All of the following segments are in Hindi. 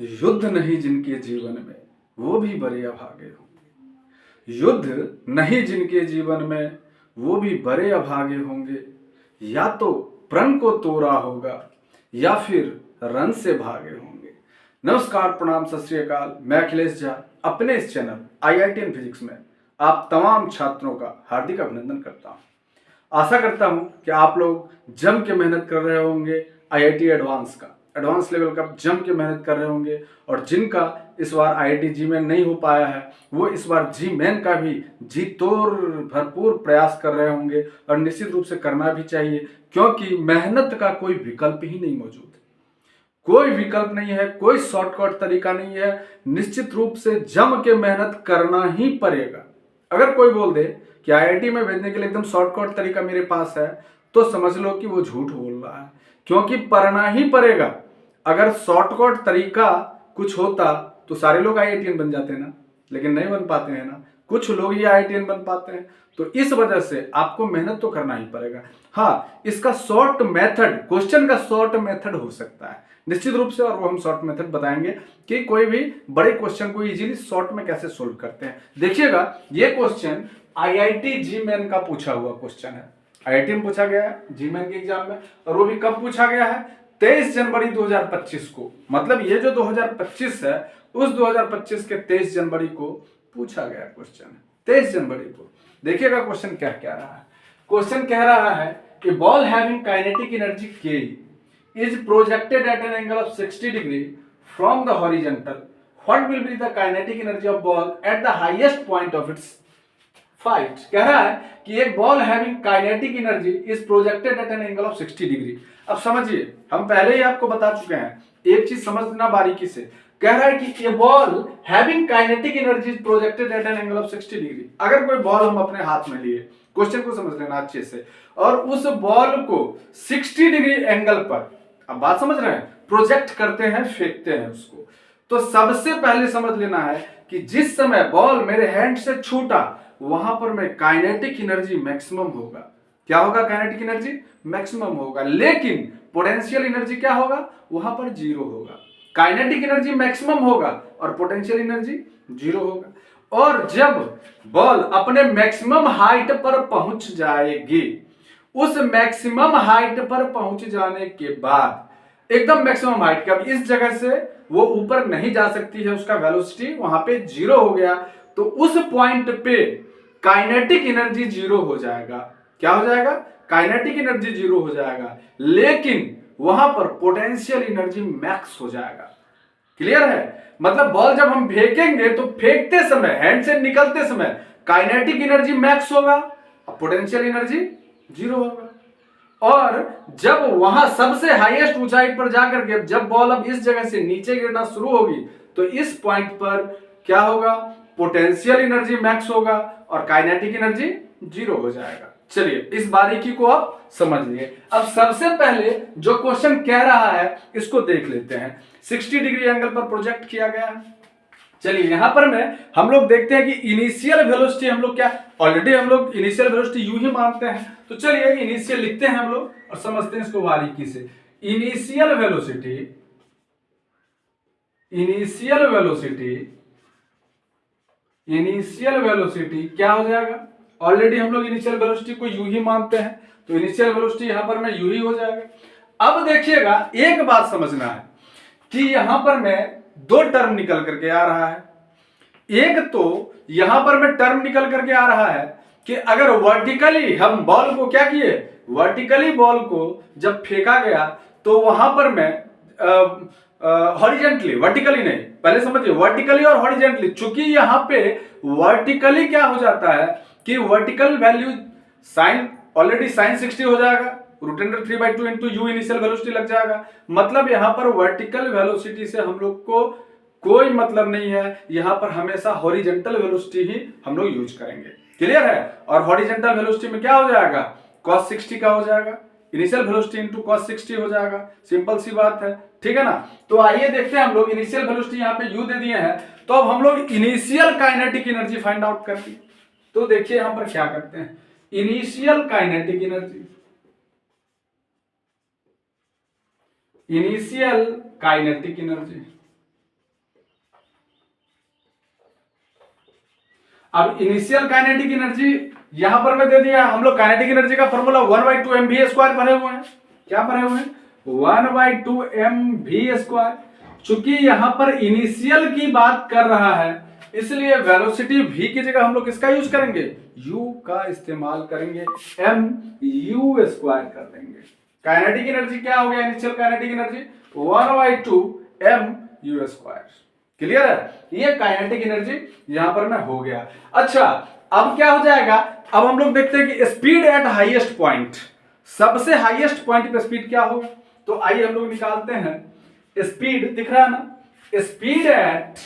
युद्ध नहीं जिनके जीवन में वो भी बड़े अभागे होंगे। युद्ध नहीं जिनके जीवन में वो भी बड़े अभागे होंगे। या तो प्रण को तोड़ा होगा या फिर रन से भागे होंगे। नमस्कार, प्रणाम, सत श्री अकाल। मैं अखिलेश झा अपने इस चैनल IITN फिजिक्स में आप तमाम छात्रों का हार्दिक अभिनंदन करता हूं। आशा करता हूं कि आप लोग जम के मेहनत कर रहे होंगे। IIT एडवांस लेवल का जम के मेहनत कर रहे होंगे और जिनका इस बार IIT GMAIN नहीं हो पाया है वो इस बार GMAIN का भी जी तोड़ भरपूर प्रयास कर रहे होंगे और निश्चित रूप से करना भी चाहिए, क्योंकि मेहनत का कोई विकल्प ही नहीं मौजूद। कोई विकल्प नहीं है, कोई शॉर्टकट तरीका नहीं है। निश्चित रूप से जम के मेहनत करना ही पड़ेगा। अगर कोई बोल दे कि IIT में भेजने के लिए एकदम शॉर्टकट तरीका मेरे पास है तो समझ लो कि वो झूठ बोल रहा है, क्योंकि पढ़ना ही पड़ेगा। अगर शॉर्टकट तरीका कुछ होता तो सारे लोग IITN बन जाते हैं ना, लेकिन नहीं बन पाते हैं ना, कुछ लोग ही IITN बन पाते हैं। तो इस वजह से आपको मेहनत तो करना ही पड़ेगा। हाँ, इसका शॉर्ट मेथड, क्वेश्चन का शॉर्ट मेथड हो सकता है निश्चित रूप से, और वो हम शॉर्ट मेथड बताएंगे कि कोई भी बड़े क्वेश्चन को इजीली शॉर्ट में कैसे सोल्व करते हैं। देखिएगा, ये क्वेश्चन IIT GMAIN का पूछा हुआ क्वेश्चन है। IIT में पूछा गया है GMAIN के एग्जाम में, और वो भी कब पूछा गया है? 23 जनवरी 2025 को। मतलब ये जो 2025 है उस 2025 के 23 जनवरी को पूछा गया क्वेश्चन है। 23 जनवरी को। देखिएगा क्वेश्चन क्या कह रहा है। क्वेश्चन कह रहा है कि ball having kinetic energy K is projected at an angle of 60 degree from the horizontal. What will be the kinetic energy of ball at the highest point of its flight? कह रहा है कि एक ball having kinetic energy is projected at an angle of 60 degree. अब समझिए, हम पहले ही आपको बता चुके हैं, एक चीज समझना बारीकी से। कह रहा है कि ये ball having kinetic energy is projected at an angle of 60 degree. अगर कोई बॉल हम अपने हाथ में लिए, क्वेश्चन को समझ लेना अच्छे से, और उस बॉल को 60 डिग्री एंगल पर, अब बात समझ रहे हैं, प्रोजेक्ट करते हैं, फेंकते हैं उसको, तो सबसे पहले समझ लेना है कि जिस समय बॉल मेरे हैंड से छूटा वहां पर में काइनेटिक एनर्जी मैक्सिमम होगा। क्या होगा? काइनेटिक एनर्जी मैक्सिमम होगा, लेकिन पोटेंशियल एनर्जी क्या होगा? वहां पर जीरो होगा। काइनेटिक एनर्जी मैक्सिमम होगा और पोटेंशियल एनर्जी जीरो होगा। और जब बॉल अपने मैक्सिमम हाइट पर पहुंच जाएगी, उस मैक्सिमम हाइट पर पहुंच जाने के बाद, एकदम मैक्सिमम हाइट के, अब इस जगह से वो ऊपर नहीं जा सकती है, उसका वेलोसिटी वहां पे जीरो हो गया, तो उस पॉइंट पे काइनेटिक एनर्जी जीरो हो जाएगा। क्या हो जाएगा? काइनेटिक एनर्जी जीरो हो जाएगा, लेकिन वहां पर पोटेंशियल एनर्जी मैक्स हो जाएगा। क्लियर है? मतलब बॉल जब हम फेंकेंगे तो फेंकते समय, हैंड से निकलते समय काइनेटिक एनर्जी मैक्स होगा और पोटेंशियल एनर्जी जीरो होगा। और जब वहां सबसे हाईएस्ट ऊंचाई पर जाकर के जब बॉल अब इस जगह से नीचे गिरना शुरू होगी तो इस पॉइंट पर क्या होगा? पोटेंशियल एनर्जी मैक्स होगा और काइनेटिक एनर्जी जीरो हो जाएगा। चलिए, इस बारीकी को आप समझ लिए। अब सबसे पहले जो क्वेश्चन कह रहा है इसको देख लेते हैं। 60 डिग्री एंगल पर प्रोजेक्ट किया गया है। चलिए, यहां पर में हम लोग देखते हैं कि इनिशियल वेलोसिटी हम लोग क्या, ऑलरेडी हम लोग इनिशियल वेलोसिटी यू ही मानते हैं, तो चलिए इनिशियल लिखते हैं हम लोग और समझते हैं इसको बारीकी से। Initial velocity, initial velocity, initial velocity क्या हो जाएगा? ऑलरेडी हम लोग इनिशियल वेलोसिटी को यू ही मानते हैं, तो इनिशियल वेलोसिटी यहां पर में यू ही हो जाएगा। अब देखिएगा, एक बात समझना है कि यहां पर में दो टर्म निकल करके आ रहा है। एक तो यहां पर में टर्म निकल करके आ रहा है कि अगर वर्टिकली हम बॉल को क्या किए, वर्टिकली बॉल को जब फेंका गया तो वहां पर में हॉरिजेंटली, वर्टिकली नहीं, पहले समझिए, वर्टिकली और हॉरिजेंटली। चूंकि यहां पे वर्टिकली क्या हो जाता है कि vertical value sine, already sine 60 हो जाएगा, √3/2 इंटू यू इनिशियल वेलोसिटी लग जाएगा। मतलब यहां पर वर्टिकल वेलोसिटी से हम लोग को कोई मतलब नहीं है, यहां पर हमेशा हॉरिजेंटल वेलोसिटी ही हम लोग यूज करेंगे। क्लियर है? और हॉरिजेंटल वेलोसिटी में क्या हो जाएगा? cos 60 का हो जाएगा, इनिशियल वेलोसिटी इंटू cos 60 हो जाएगा। सिंपल सी बात है, ठीक है ना? तो आइए देखते हैं, हम लोग इनिशियल वेलोसिटी यहाँ पे यू दे दिए हैं, तो अब हम लोग initial kinetic energy find out करते हैं। तो देखिए यहां पर क्या करते हैं, initial kinetic energy, initial kinetic energy, अब इनिशियल काइनेटिक एनर्जी यहां पर मैं दे दिया, हम लोग काइनेटिक एनर्जी का फॉर्मूला 1/2 mv² पढ़े हुए हैं। क्या पढ़े हुए हैं? 1/2 mv²। चूंकि यहां पर इनिशियल की बात कर रहा है, इसलिए वेलोसिटी v की जगह हम लोग किसका यूज करेंगे? u का इस्तेमाल करेंगे, mu² कर देंगे। काइनेटिक एनर्जी क्या हो गया? Initial kinetic energy 1/2 mu²। Clear है? ये काइनेटिक एनर्जी यहां पर में हो गया। अच्छा, अब क्या हो जाएगा? अब हम लोग देखते हैं कि स्पीड एट हाईएस्ट पॉइंट, सबसे हाईएस्ट पॉइंट पे स्पीड क्या होगा। तो आइए हम लोग निकालते हैं। स्पीड दिख रहा है ना? Speed at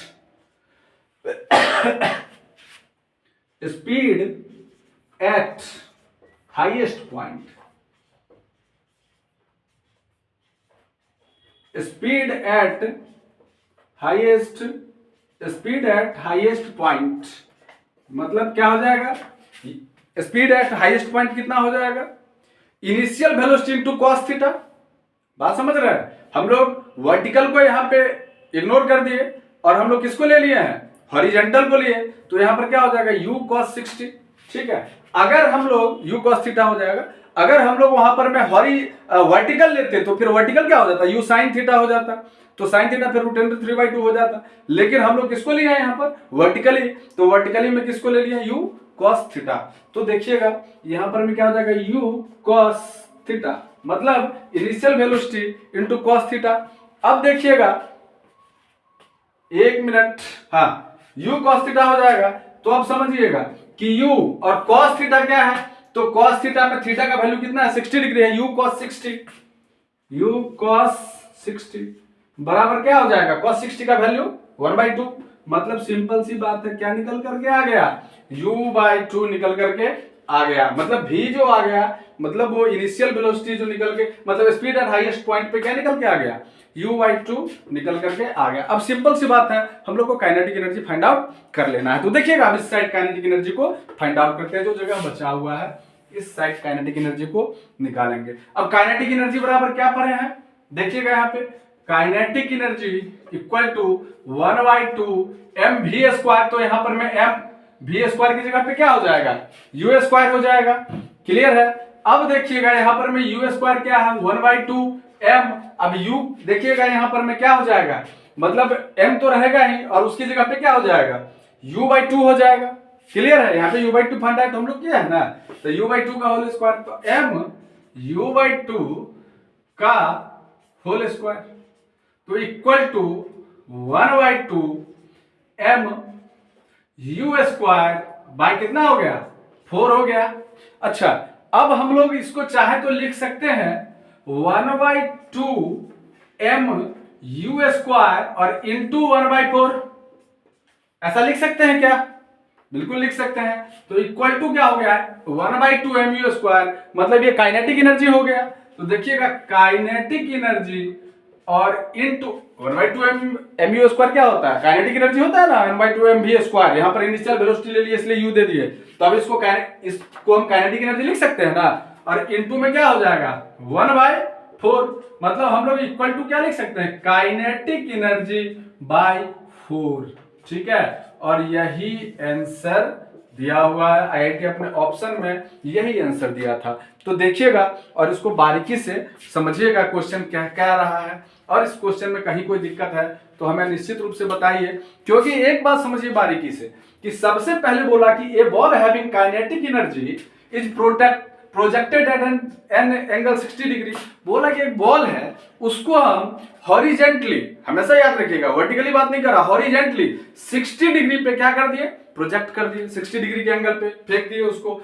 highest point, speed at highest point मतलब क्या हो जाएगा? स्पीड एट हाईएस्ट पॉइंट कितना हो जाएगा? Initial velocity into cos theta. बात समझ रहे हैं? हम लोग वर्टिकल को यहां पे इग्नोर कर दिए और हम लोग किसको ले लिए हैं? हॉरिजॉन्टल को लिए। तो यहां पर क्या हो जाएगा? u cos 60। ठीक है, अगर हम लोग u cos थीटा हो जाएगा। अगर हम लोग वहां पर में वर्टिकल लेते तो फिर वर्टिकल क्या हो जाता? u sin थीटा हो जाता। तो sin थीटा फिर √10⁵ हो जाता। लेकिन हम लोग किसको लिया यहां पर? वर्टिकली। तो वर्टिकली में किसको ले लिया? u cos theta. तो देखिएगा यहां पर में क्या हो जाएगा? u cos थीटा मतलब initial velocity into cos theta. अब देखिएगा, एक मिनट, हाँ, u cos थीटा हो जाएगा। तो अब समझिएगा कि u और cos थीटा क्या है? तो cos थीटा में थीटा का वैल्यू कितना है? 60 डिग्री है। u cos 60 बराबर क्या हो जाएगा? cos 60 का वैल्यू 1/2। मतलब सिंपल सी बात है, क्या निकल करके आ गया? u/2 निकल करके आ गया। मतलब v जो आ गया, मतलब वो इनिशियल वेलोसिटी जो निकल के, मतलब स्पीड एट हाईएस्ट पॉइंट पे क्या निकल के आ गया? u/2 निकल करके आ गया। अब सिंपल सी बात है, हम लोग को काइनेटिक एनर्जी फाइंड आउट कर लेना है। तो देखिएगा अब इस साइड काइनेटिक एनर्जी को फाइंड आउट करते हैं। जो जगह बचा हुआ है इस साइड काइनेटिक एनर्जी को निकालेंगे। अब काइनेटिक एनर्जी बराबर क्या पढ़े हैं? देखिएगा यहाँ पे kinetic energy equal to 1/2 mv²। तो यहां पर में mv² की जगह पे क्या हो जाएगा? u² हो जाएगा। क्लियर है? अब देखिएगा यहां पर में u² क्या है? 1/2 m। अब u देखिएगा यहां पर में क्या हो जाएगा? मतलब m तो रहेगा ही और उसकी जगह पे क्या हो जाएगा? u/2 हो जाएगा। क्लियर है? यहाँ पे u/2 फाइंड आउट हम लोग किया है ना, तो u/2 का होल स्क्वायर, तो m u/2 का होल स्क्वायर तो equal to 1/2 m u² by कितना हो गया? 4 हो गया। अच्छा, अब हम लोग इसको चाहे तो लिख सकते हैं 1/2 m u² और इंटू 1/4। ऐसा लिख सकते हैं क्या? बिल्कुल लिख सकते हैं। तो इक्वल टू क्या हो गया? 1/2 mu², मतलब ये काइनेटिक एनर्जी हो गया। तो देखिएगा काइनेटिक एनर्जी और इनटू 1/2 mu² क्या होता है? काइनेटिक एनर्जी होता है ना 1/2 mv²। यहाँ पर इनिशियल वेलोसिटी ले लिए इसलिए u दे दिए। तो अब इसको हम काइनेटिक एनर्जी लिख सकते हैं ना, और इनटू में क्या हो जाएगा? 1/4। मतलब हम लोग इक्वल टू क्या लिख सकते हैं? Kinetic energy by 4। ठीक है, और यही आंसर दिया हुआ है। आईआईटी अपने ऑप्शन में यही आंसर दिया था। तो देखिएगा और इसको बारीकी से समझिएगा क्वेश्चन क्या कह रहा है, और इस क्वेश्चन में कहीं कोई दिक्कत है तो हमें निश्चित रूप से बताइए। क्योंकि एक बात समझिए बारीकी से कि सबसे पहले बोला कि a ball having kinetic energy is projected at an angle 60 degree. बोला कि एक बॉल है, उसको हम हॉरिजेंटली, हमेशा याद रखिएगा वर्टिकली बात नहीं कर रहा, हॉरिजेंटली 60 डिग्री पे क्या कर दिए? प्रोजेक्ट कर दिए। 60 डिग्री के एंगल पे फेंक दिए उसको।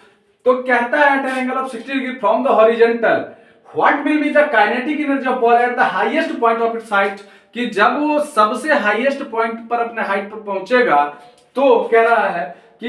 तो कहता है at an angle of 60 degree from the horizontal what will be the kinetic energy of ball at the highest point of its height. कि जब वो सबसे हाईएस्ट पॉइंट पर अपने हाइट पर पहुंचेगा तो कह रहा है कि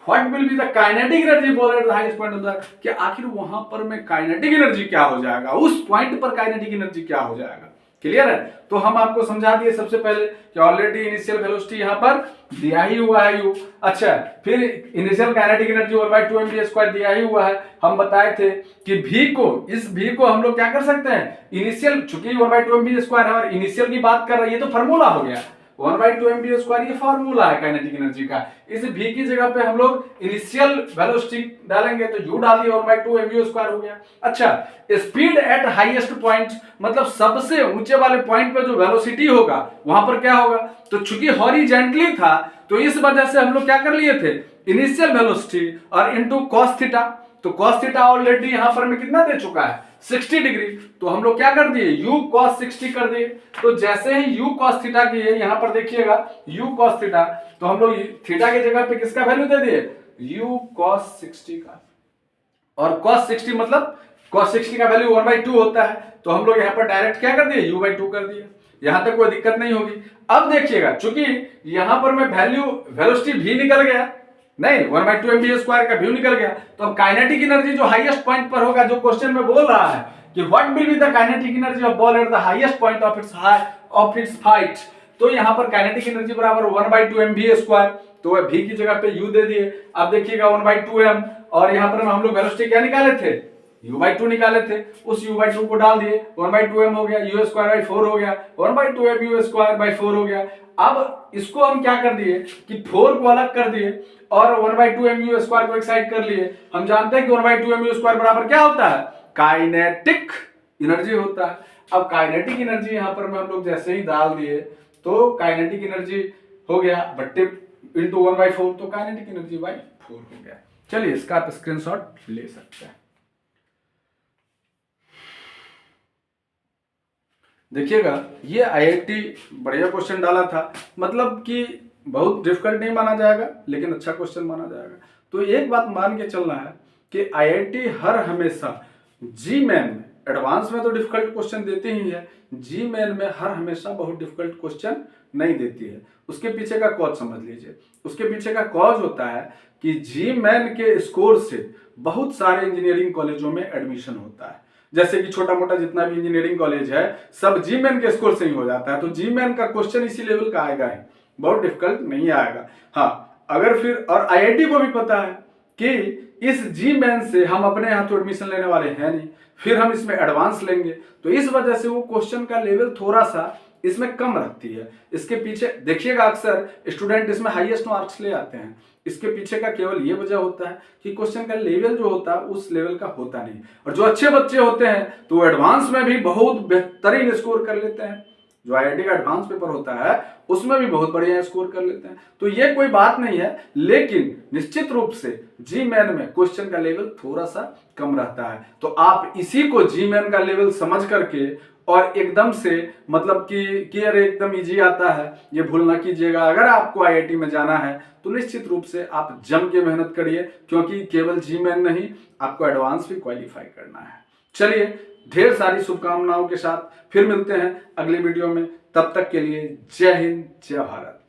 what will be the kinetic energy ball at the highest point of the, कि आखिर वहां पर में काइनेटिक एनर्जी क्या हो जाएगा, उस पॉइंट पर काइनेटिक एनर्जी क्या हो जाएगा। क्लियर है? तो हम आपको समझा दिए सबसे पहले कि ऑलरेडी इनिशियल वेलोसिटी यहां पर दिया ही हुआ है u। अच्छा, फिर इनिशियल काइनेटिक एनर्जी 1/2 mv² दिया ही हुआ है। हम बताए थे कि v को, इस v को हम लोग क्या कर सकते हैं? इनिशियल, चूंकि 1/2 mv² है और इनिशियल की बात कर रहा है, ये तो फार्मूला हो गया। 1/2 mv², ये फॉर्मूला है काइनेटिक एनर्जी का। इस v की जगह पे हम लोग इनिशियल वेलोसिटी डालेंगे तो u डाल दिए 1/2 mv² हो गया। अच्छा, स्पीड एट हाईएस्ट पॉइंट, मतलब सबसे ऊंचे वाले पॉइंट पे जो वेलोसिटी होगा वहां पर क्या होगा, तो चूंकि हॉरिजेंटली था तो इस वजह से हम लोग क्या कर लिए थे, इनिशियल वेलोसिटी और इनटू cos थीटा, तो cos थीटा ऑलरेडी यहां पर मैं कितना दे चुका है 60 डिग्री, तो हम लोग क्या कर दिए u cos 60 कर दिए। तो जैसे ही u cos थीटा की है, यहां पर देखिएगा u cos थीटा, तो हम लोग थीटा की जगह पे किसका वैल्यू दे दिए u cos 60 का, और cos 60 मतलब cos 60 का वैल्यू 1/2 होता है, तो हम लोग यहाँ पर डायरेक्ट क्या कर दिए u/2 कर दिए। यहां तक कोई दिक्कत नहीं होगी। अब देखिएगा चूंकि यहां पर मैं वैल्यू वेलोसिटी v निकल गया, नहीं 1/2 mv² का व्यू निकल गया, तो अब काइनेटिक एनर्जी जो हाईएस्ट पॉइंट पर होगा, जो क्वेश्चन में बोल रहा है कि what will be the kinetic energy of ball at the highest point of it's fight, तो यहां पर काइनेटिक एनर्जी बराबर 1/2 mv², तो वह v की जगह पे u दे दिए। अब देखिएगा 1/2 m, और यहां पर हम लोग वेलोसिटी क्या निकाले थे, u/2 निकाले थे, उस u/2 को डाल दिए, 1/2 m हो गया, u²/4 हो गया, 1/2 mu²/4 हो गया। अब इसको हम क्या कर दिए कि 4 को अलग कर दिए और 1/2 mu² को एक साइड कर लिए। हम जानते हैं कि 1/2 mu² बराबर क्या होता है, काइनेटिक एनर्जी होता है। अब काइनेटिक एनर्जी यहां पर हम लोग जैसे ही डाल दिए तो काइनेटिक एनर्जी हो गया बट्टे इंटू 1/4, तो काइनेटिक एनर्जी बाई 4 हो गया। चलिए इसका आप स्क्रीनशॉट ले सकते हैं। देखिएगा ये आईआईटी बढ़िया क्वेश्चन डाला था, मतलब कि बहुत डिफिकल्ट नहीं माना जाएगा लेकिन अच्छा क्वेश्चन माना जाएगा। तो एक बात मान के चलना है कि आईआईटी हर हमेशा जी मेन में, एडवांस में तो डिफिकल्ट क्वेश्चन देती ही है, जी मेन में हर हमेशा बहुत डिफिकल्ट क्वेश्चन नहीं देती है। उसके पीछे का कॉज समझ लीजिए। उसके पीछे का कॉज होता है कि जी मेन के स्कोर से बहुत सारे इंजीनियरिंग कॉलेजों में एडमिशन होता है। जैसे कि छोटा मोटा जितना भी इंजीनियरिंग कॉलेज है सब जी मेन के स्कोर से ही हो जाता है, तो जी मेन का क्वेश्चन इसी लेवल का आएगा ही, बहुत डिफिकल्ट नहीं आएगा। हाँ, अगर फिर और आईआईटी को भी पता है कि इस जी मेन से हम अपने यहाँ तो एडमिशन लेने वाले हैं नहीं, फिर हम इसमें एडवांस लेंगे, तो इस वजह से वो क्वेश्चन का लेवल थोड़ा सा इसमें कम रखती है। इसके पीछे देखिएगा अक्सर स्टूडेंट इसमें हाईएस्ट मार्क्स ले आते हैं, इसके पीछे का केवल ये वजह होता है कि क्वेश्चन का लेवल जो होता है उस लेवल का होता नहीं, और जो अच्छे बच्चे होते हैं तो वो एडवांस में भी बहुत बेहतरीन स्कोर कर लेते हैं। जो आईआईटी का एडवांस पेपर होता है उसमें भी बहुत बढ़िया स्कोर कर लेते हैं। तो ये कोई बात नहीं है, लेकिन निश्चित रूप से जी मेन में क्वेश्चन का लेवल थोड़ा सा कम रहता है। तो आप इसी को जी मेन का लेवल समझ करके और एकदम से मतलब कि अरे एकदम इजी आता है, ये भूल ना कीजिएगा। अगर आपको आईआईटी में जाना है तो निश्चित रूप से आप जम के मेहनत करिए, क्योंकि केवल जी मेन नहीं, आपको एडवांस भी क्वालिफाई करना है। चलिए, ढेर सारी शुभकामनाओं के साथ फिर मिलते हैं अगली वीडियो में। तब तक के लिए जय हिंद, जय भारत।